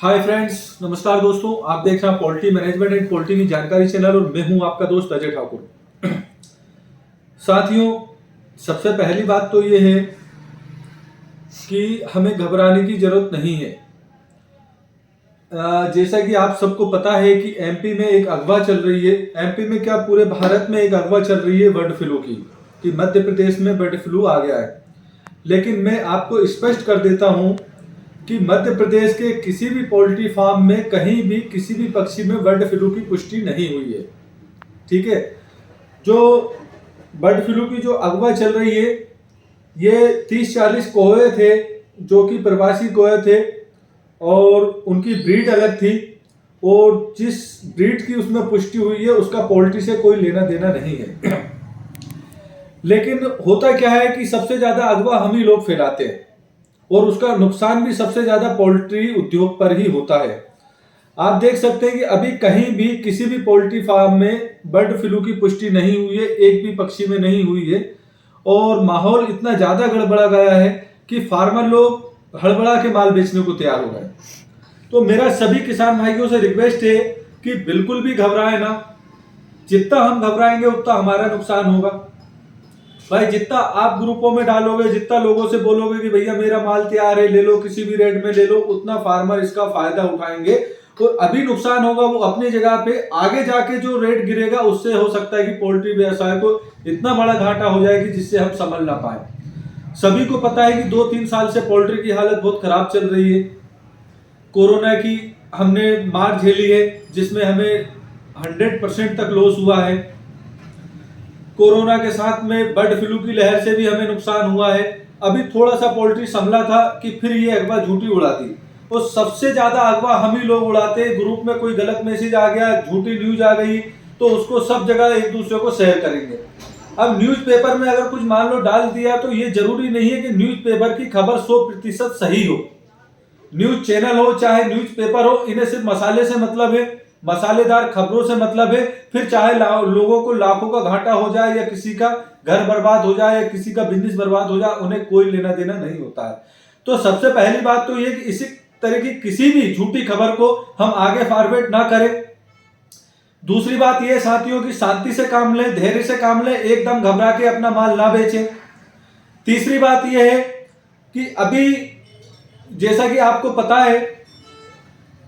Hi friends, नमस्कार दोस्तों। आप देख रहे हैं पोल्ट्री मैनेजमेंट एंड पोल्ट्री की जानकारी चैनल और मैं हूं आपका दोस्त अजय ठाकुर। साथियों, सबसे पहली बात तो ये है कि हमें घबराने की जरूरत नहीं है। जैसा कि आप सबको पता है कि एमपी में एक अगवा चल रही है। एमपी में क्या, पूरे भारत में एक अगवा चल रही है बर्ड फ्लू की, कि मध्य प्रदेश में बर्ड फ्लू आ गया है। लेकिन मैं आपको स्पष्ट कर देता हूं कि मध्य प्रदेश के किसी भी पोल्ट्री फार्म में कहीं भी किसी भी पक्षी में बर्ड फ्लू की पुष्टि नहीं हुई है। ठीक है। जो बर्ड फ्लू की जो अगवा चल रही है, ये 30-40 कौवे थे जो कि प्रवासी कौवे थे और उनकी ब्रीड अलग थी, और जिस ब्रीड की उसमें पुष्टि हुई है उसका पोल्ट्री से कोई लेना देना नहीं है। लेकिन होता क्या है कि सबसे ज्यादा अगवा हम ही लोग फैलाते हैं और उसका नुकसान भी सबसे ज्यादा पोल्ट्री उद्योग पर ही होता है। आप देख सकते हैं कि अभी कहीं भी किसी भी पोल्ट्री फार्म में बर्ड फ्लू की पुष्टि नहीं हुई है, एक भी पक्षी में नहीं हुई है, और माहौल इतना ज्यादा गड़बड़ा गया है कि फार्मर लोग हड़बड़ा के माल बेचने को तैयार हो गए। तो मेरा सभी किसान भाइयों से रिक्वेस्ट है कि बिल्कुल भी घबराए ना। जितना हम घबराएंगे उतना हमारा नुकसान होगा। भाई, जितना आप ग्रुपों में डालोगे, जितना लोगों से बोलोगे कि भैया मेरा माल तैयार है, ले लो, किसी भी रेट में ले लो, उतना फार्मर इसका फायदा उठाएंगे। तो अभी नुकसान होगा वो अपनी जगह पे, आगे जाके जो रेट गिरेगा उससे हो सकता है कि पोल्ट्री व्यवसाय को इतना बड़ा घाटा हो जाए कि जिससे हम संभल ना पाए। सभी को पता है कि 2-3 साल से पोल्ट्री की हालत बहुत खराब चल रही है। कोरोना की हमने मार झेली है जिसमें हमें 100% तक लॉस हुआ है। कोरोना के साथ में बर्ड फ्लू की लहर से भी हमें नुकसान हुआ है। अभी थोड़ा सा पोल्ट्री संभला था कि फिर ये अगवा झूठी उड़ा दी। तो सबसे ज्यादा अगवा हम ही लोग उड़ाते। ग्रुप में कोई गलत मैसेज आ गया, झूठी न्यूज आ गई, तो उसको सब जगह एक दूसरे को शेयर करेंगे। अब न्यूज़पेपर में अगर कुछ मान लो डाल दिया तो ये जरूरी नहीं है कि न्यूज़पेपर की खबर 100% सही हो। न्यूज चैनल हो चाहे न्यूज़पेपर हो, इन्हें सिर्फ मसाले से मतलब है, मसालेदार खबरों से मतलब है। फिर चाहे लोगों को लाखों का घाटा हो जाए या किसी का घर बर्बाद हो जाए या किसी का बिजनेस बर्बाद हो जाए, उन्हें कोई लेना देना नहीं होता है। तो सबसे पहली बात तो ये कि इसी तरह की किसी भी झूठी खबर को हम आगे फॉरवर्ड ना करें। दूसरी बात यह साथियों की शांति से काम लें, धैर्य से काम लें, एकदम घबरा के अपना माल ना बेचें। तीसरी बात यह है कि अभी जैसा कि आपको पता है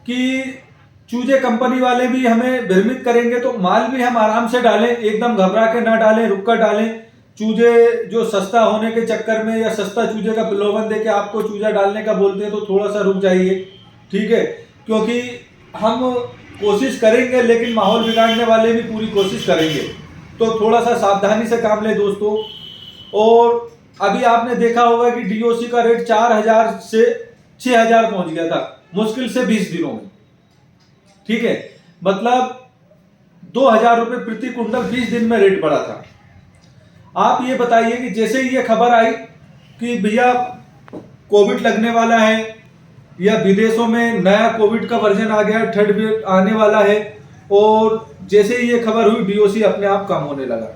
कि चूजे कंपनी वाले भी हमें भ्रमित करेंगे, तो माल भी हम आराम से डालें, एकदम घबरा के ना डालें, रुक कर डालें। चूजे जो सस्ता होने के चक्कर में या सस्ता चूजे का प्रलोभन देके आपको चूजा डालने का बोलते हैं, तो थोड़ा सा रुक जाइए। ठीक है, क्योंकि हम कोशिश करेंगे लेकिन माहौल बिगाड़ने वाले भी पूरी कोशिश करेंगे। तो थोड़ा सा सावधानी से काम लें दोस्तों। और अभी आपने देखा होगा कि डीओसी का रेट 4000 से 6000 पहुंच गया था मुश्किल से 20 दिनों में। ठीक है, मतलब 2000 रुपए प्रति कुंटल 20 दिन में रेट बढ़ा था। आप ये बताइए कि जैसे ही ये खबर आई कि भैया कोविड लगने वाला है या विदेशों में नया कोविड का वर्जन आ गया, थर्ड वेव आने वाला है, और जैसे ही ये खबर हुई डीओसी अपने आप कम होने लगा।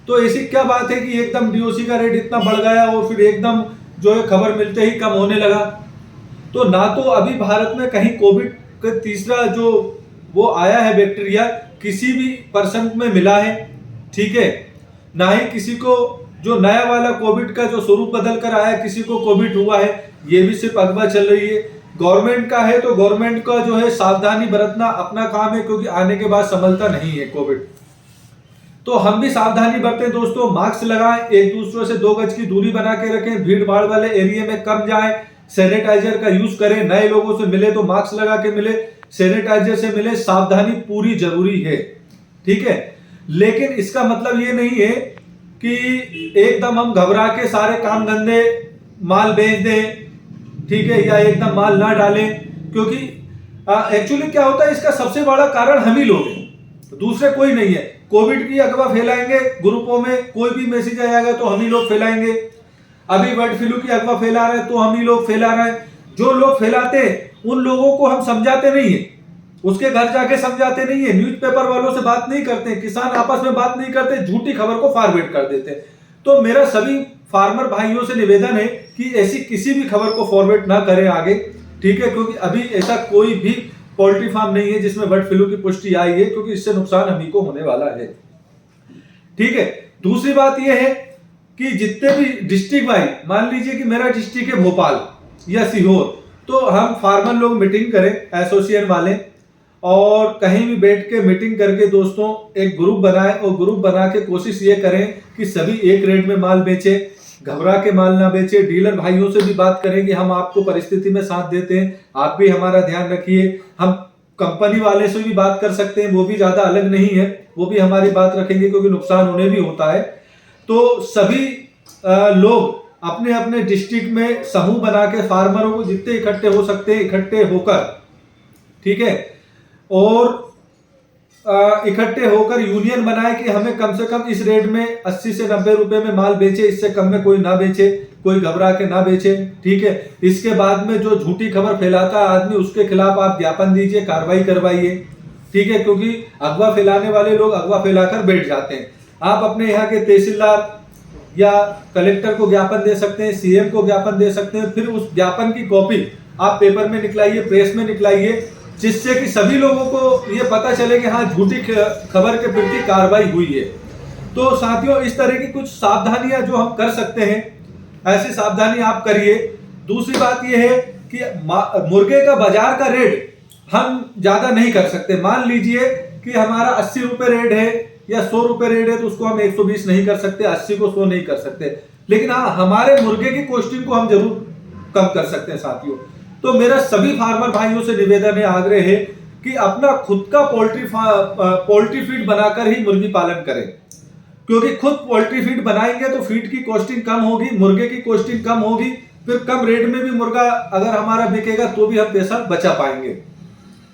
तो ऐसी क्या बात है कि एकदम डीओसी का रेट इतना बढ़ गया और फिर एकदम जो है खबर मिलते ही कम होने लगा। तो ना तो अभी भारत में कहीं कोविड का तीसरा जो वो आया है बैक्टीरिया किसी भी पर्सन में मिला है। ठीक है, ना ही किसी को जो नया वाला कोविड का जो स्वरूप बदल कर आया किसी को कोविड हुआ है। ये भी सिर्फ अफवाह चल रही है। गवर्नमेंट का है तो गवर्नमेंट का जो है सावधानी बरतना अपना काम है, क्योंकि आने के बाद संभलता नहीं है कोविड। तो हम भी सावधानी बरतें दोस्तों, मास्क लगाएं, एक दूसरे से 2 गज की दूरी बना के रखें, भीड़ भाड़ वाले एरिया में कम जाएं, सैनिटाइजर का यूज करें, नए लोगों से मिले तो मास्क लगा के मिले, सैनिटाइजर से मिले। सावधानी पूरी जरूरी है। ठीक है, लेकिन इसका मतलब ये नहीं है कि एकदम हम घबरा के सारे काम धंधे माल बेच दें। ठीक है, या एकदम माल ना डालें, क्योंकि एक्चुअली क्या होता है, इसका सबसे बड़ा कारण हम ही लोग हैं, दूसरे कोई नहीं है। कोविड की अफवाह फैलाएंगे ग्रुपों में, कोई भी मैसेज आएगा तो हम ही लोग फैलाएंगे। अभी बर्ड फ्लू की अफवाह फैला रहे हैं तो हम ही लोग फैला रहे हैं। जो लोग फैलाते हैं उन लोगों को हम समझाते नहीं है, उसके घर जाके समझाते नहीं है, न्यूज़पेपर वालों से बात नहीं करते, किसान आपस में बात नहीं करते, झूठी खबर को फॉरवर्ड कर देते। तो मेरा सभी फार्मर भाइयों से निवेदन है कि ऐसी किसी भी खबर को फॉरवर्ड ना करें आगे। ठीक है, क्योंकि अभी ऐसा कोई भी पोल्ट्री फार्म नहीं है जिसमें बर्ड फ्लू की पुष्टि आई है, क्योंकि इससे नुकसान हम ही को होने वाला है। ठीक है, दूसरी बात यह है कि जितने भी डिस्ट्रिक्ट वाइज, मान लीजिए कि मेरा डिस्ट्रिक्ट है भोपाल या सीहोर, तो हम फार्मर लोग मीटिंग करें एसोसिएशन वाले, और कहीं भी बैठ के मीटिंग करके दोस्तों एक ग्रुप बनाए, और ग्रुप बना के कोशिश ये करें कि सभी एक रेट में माल बेचे, घबरा के माल ना बेचे। डीलर भाइयों से भी बात करें कि हम आपको परिस्थिति में साथ देते हैं, आप भी हमारा ध्यान रखिए। हम कंपनी वाले से भी बात कर सकते हैं, वो भी ज्यादा अलग नहीं है, वो भी हमारी बात रखेंगे, क्योंकि नुकसान उन्हें भी होता है। तो सभी लोग अपने अपने डिस्ट्रिक्ट में समूह बना के फार्मरों को जितने इकट्ठे हो सकते हैं इकट्ठे होकर, ठीक है, और इकट्ठे होकर यूनियन बनाए कि हमें कम से कम इस रेट में 80 से 90 रुपए में माल बेचे, इससे कम में कोई ना बेचे, कोई घबरा के ना बेचे। ठीक है, इसके बाद में जो झूठी खबर फैलाता है आदमी, उसके खिलाफ आप ज्ञापन दीजिए, कार्रवाई करवाइए। ठीक है, क्योंकि अगवा फैलाने वाले लोग अगवा फैलाकर बैठ जाते हैं। आप अपने यहाँ के तहसीलदार या कलेक्टर को ज्ञापन दे सकते हैं, सीएम को ज्ञापन दे सकते हैं, फिर उस ज्ञापन की कॉपी आप पेपर में निकलाइए, प्रेस में निकलाइए, जिससे कि सभी लोगों को ये पता चले कि हाँ झूठी खबर के प्रति कार्रवाई हुई है। तो साथियों, इस तरह की कुछ सावधानियां जो हम कर सकते हैं, ऐसी सावधानी आप करिए। दूसरी बात यह है कि मुर्गे का बाजार का रेट हम ज्यादा नहीं कर सकते। मान लीजिए कि हमारा 80 रुपए रेट है या 100 रुपए रेट है, तो उसको हम 120 नहीं कर सकते, 80 को 100 नहीं कर सकते, लेकिन हाँ हमारे मुर्गे की कॉस्टिंग को हम जरूर कम कर सकते हैं साथियों। तो मेरा सभी फार्मर भाइयों से निवेदन है, आग्रह है कि अपना खुद का पोल्ट्री फीड बनाकर ही मुर्गी पालन करें, क्योंकि खुद पोल्ट्री फीड बनाएंगे तो फीड की कॉस्टिंग कम होगी, मुर्गे की कॉस्टिंग कम होगी, फिर कम रेट में भी मुर्गा अगर हमारा बिकेगा तो भी हम पैसा बचा पाएंगे।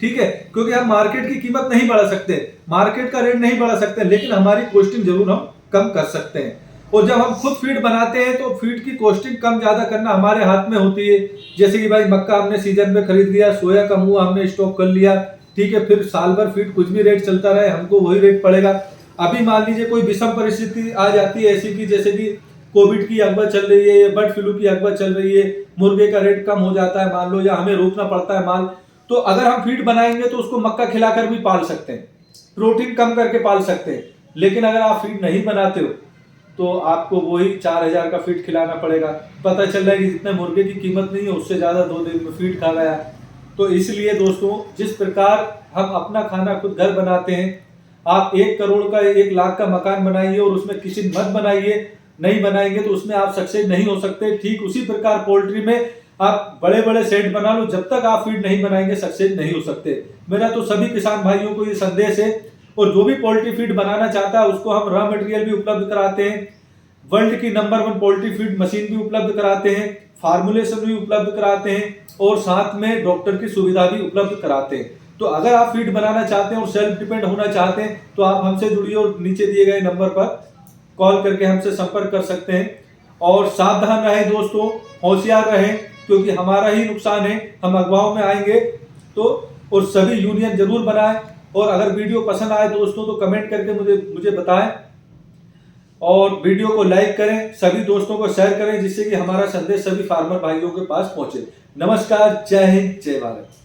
ठीक है, क्योंकि हम मार्केट की कीमत नहीं बढ़ा सकते, मार्केट का रेट नहीं बढ़ा सकते, लेकिन हमारी कॉस्टिंग जरूर हम कम कर सकते हैं। और जब हम खुद फीड बनाते हैं तो फीड की कॉस्टिंग कम ज्यादा करना हमारे हाथ में होती है। जैसे कि भाई मक्का हमने सीजन में खरीद लिया, सोया कम हुआ हमने स्टॉक कर लिया, ठीक है, फिर साल भर फीड कुछ भी रेट चलता रहे हमको वही रेट पड़ेगा। अभी मान लीजिए कोई विषम परिस्थिति आ जाती है ऐसी की, जैसे कि कोविड की अगवा चल रही है या बर्ड फ्लू की अगवा चल रही है, मुर्गे का रेट कम हो जाता है मान लो, या हमें रोकना पड़ता है माल, तो अगर हम फीड बनाएंगे तो उसको मक्का खिलाकर भी पाल सकते हैं, प्रोटीन कम करके पाल सकते हैं। लेकिन अगर आप फीड नहीं बनाते हो तो आपको वही 4000 का फीड खिलाना पड़ेगा। पता चल रहा है कि जितने मुर्गे की कीमत नहीं है उससे ज्यादा 2 दिन में फीड खा गया। तो इसलिए दोस्तों, जिस प्रकार हम अपना खाना खुद घर बनाते हैं, आप 1 करोड़ का 1 लाख का मकान बनाइए और उसमें किचन मत बनाइए, नहीं बनाएंगे तो उसमें आप सक्सेस नहीं हो सकते। ठीक उसी प्रकार पोल्ट्री में आप बड़े बड़े सेट बना लो, जब तक आप फीड नहीं बनाएंगे सक्सेस नहीं हो सकते। मेरा तो सभी किसान भाइयों को ये संदेश है, और जो भी पोल्ट्री फीड बनाना चाहता है उसको हम रॉ मटेरियल भी उपलब्ध कराते हैं, वर्ल्ड की नंबर 1 पोल्ट्री फीड मशीन भी उपलब्ध कराते हैं, फार्मूलेशन भी उपलब्ध कराते हैं, और साथ में डॉक्टर की सुविधा भी उपलब्ध कराते हैं। तो अगर आप फीड बनाना चाहते हैं और सेल्फ डिपेंड होना चाहते हैं तो आप हमसे जुड़िए और नीचे दिए गए नंबर पर कॉल करके हमसे संपर्क कर सकते हैं। और सावधान रहें दोस्तों, होशियार रहें, क्योंकि हमारा ही नुकसान है, हम अगवाओं में आएंगे। तो और सभी यूनियन जरूर बनाएं, और अगर वीडियो पसंद आए दोस्तों तो कमेंट करके मुझे बताएं, और वीडियो को लाइक करें, सभी दोस्तों को शेयर करें, जिससे कि हमारा संदेश सभी फार्मर भाइयों के पास पहुंचे। नमस्कार, जय हिंद, जय भारत।